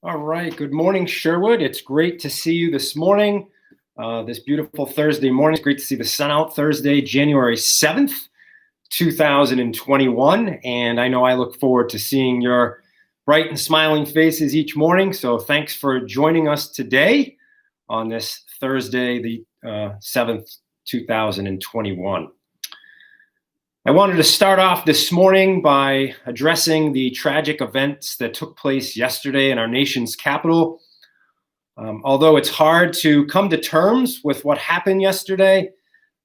All right. Good morning, Sherwood. It's great to see you this morning, this beautiful Thursday morning. It's great to see the sun out Thursday, January 7th, 2021. And I know I look forward to seeing your bright and smiling faces each morning. So thanks for joining us today on this Thursday, the 7th, 2021. I wanted to start off this morning by addressing the tragic events that took place yesterday in our nation's capital. Although it's hard to come to terms with what happened yesterday,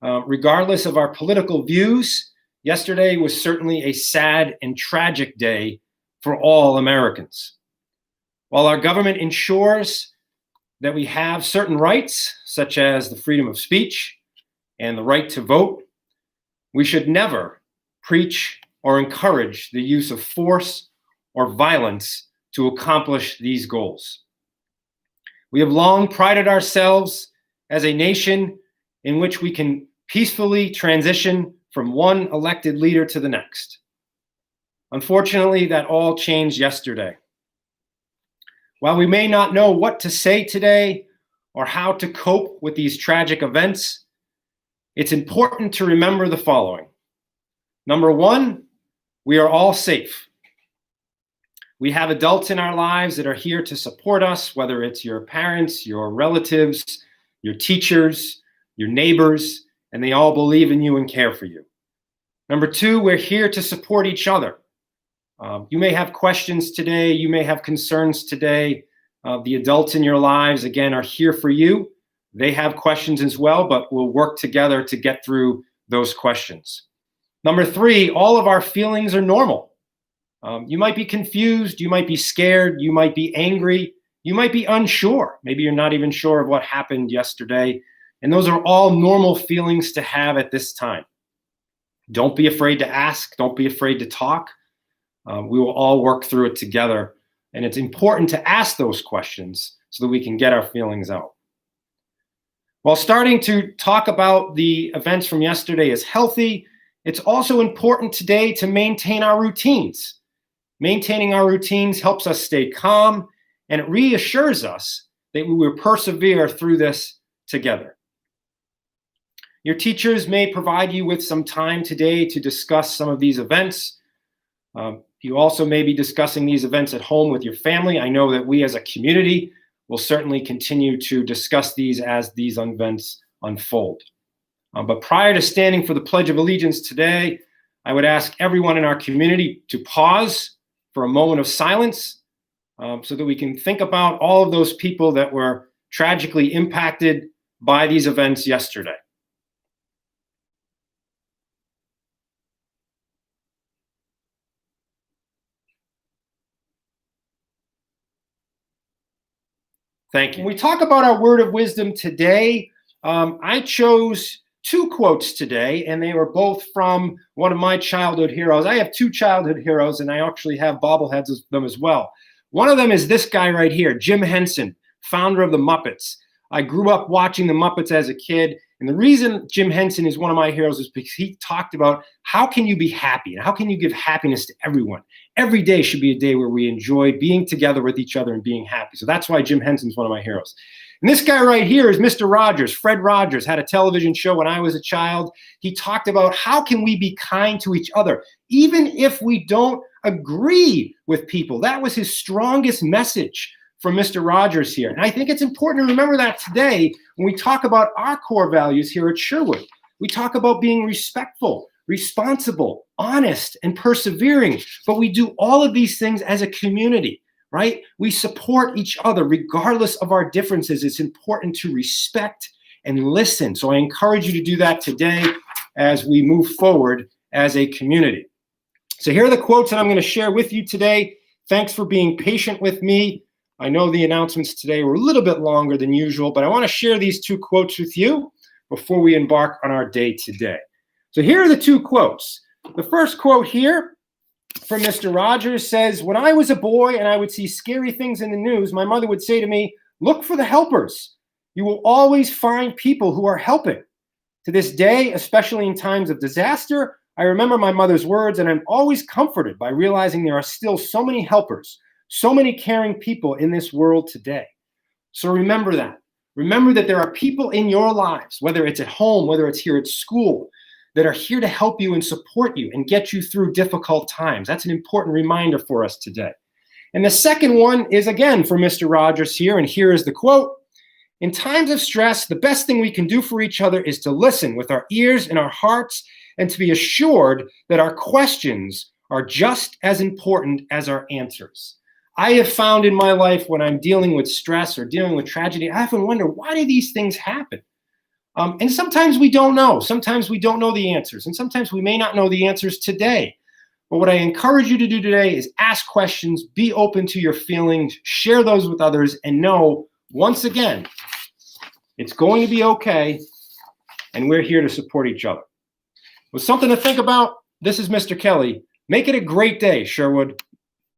regardless of our political views, yesterday was certainly a sad and tragic day for all Americans. While our government ensures that we have certain rights, such as the freedom of speech and the right to vote, we should never preach or encourage the use of force or violence to accomplish these goals. We have long prided ourselves as a nation in which we can peacefully transition from one elected leader to the next. Unfortunately, that all changed yesterday. While we may not know what to say today or how to cope with these tragic events, it's important to remember the following. Number one, we are all safe. We have adults in our lives that are here to support us, whether it's your parents, your relatives, your teachers, your neighbors, and they all believe in you and care for you. Number two, we're here to support each other. You may have questions today, you may have concerns today. The adults in your lives, again, are here for you. They have questions as well, but we'll work together to get through those questions. Number three, all of our feelings are normal. You might be confused, you might be scared, you might be angry, you might be unsure. Maybe you're not even sure of what happened yesterday. And those are all normal feelings to have at this time. Don't be afraid to ask, don't be afraid to talk. We will all work through it together. And it's important to ask those questions so that we can get our feelings out. While starting to talk about the events from yesterday is healthy, it's also important today to maintain our routines. Maintaining our routines helps us stay calm, and it reassures us that we will persevere through this together. Your teachers may provide you with some time today to discuss some of these events. You also may be discussing these events at home with your family. I know that we as a community will certainly continue to discuss these as these events unfold. But prior to standing for the Pledge of Allegiance today, I would ask everyone in our community to pause for a moment of silence so that we can think about all of those people that were tragically impacted by these events yesterday. Thank you. When we talk about our word of wisdom today, I chose two quotes today, and they were both from one of my childhood heroes. I have two childhood heroes, and I actually have bobbleheads of them as well. One of them is this guy right here, Jim Henson, founder of the Muppets. I grew up watching the Muppets as a kid, and the reason Jim Henson is one of my heroes is because he talked about how can you be happy and how can you give happiness to everyone. Every day should be a day where we enjoy being together with each other and being happy. So that's why Jim Henson's one of my heroes. And this guy right here is Mr. Rogers. Fred Rogers had a television show when I was a child. He talked about how can we be kind to each other, even if we don't agree with people. That was his strongest message from Mr. Rogers here. And I think it's important to remember that today when we talk about our core values here at Sherwood. We talk about being respectful, responsible, honest, and persevering. But we do all of these things as a community. Right? We support each other regardless of our differences. It's important to respect and listen. So I encourage you to do that today as we move forward as a community. So here are the quotes that I'm going to share with you today. Thanks for being patient with me. I know the announcements today were a little bit longer than usual, but I want to share these two quotes with you before we embark on our day today. So here are the two quotes. The first quote here from Mr. Rogers says, when I was a boy and I would see scary things in the news, my mother would say to me, look for the helpers. You will always find people who are helping. To this day, especially in times of disaster, I remember my mother's words, and I'm always comforted by realizing there are still so many helpers So many caring people in this world today. So remember that. Remember that there are people in your lives, whether it's at home, whether it's here at school, that are here to help you and support you and get you through difficult times. That's an important reminder for us today. And the second one is, again, for Mr. Rogers here, and here is the quote. In times of stress, the best thing we can do for each other is to listen with our ears and our hearts and to be assured that our questions are just as important as our answers. I have found in my life when I'm dealing with stress or dealing with tragedy, I often wonder, why do these things happen? And sometimes we don't know. Sometimes we don't know the answers. And sometimes we may not know the answers today. But what I encourage you to do today is ask questions, be open to your feelings, share those with others, and know, once again, it's going to be okay, and we're here to support each other. With something to think about, this is Mr. Kelly. Make it a great day, Sherwood.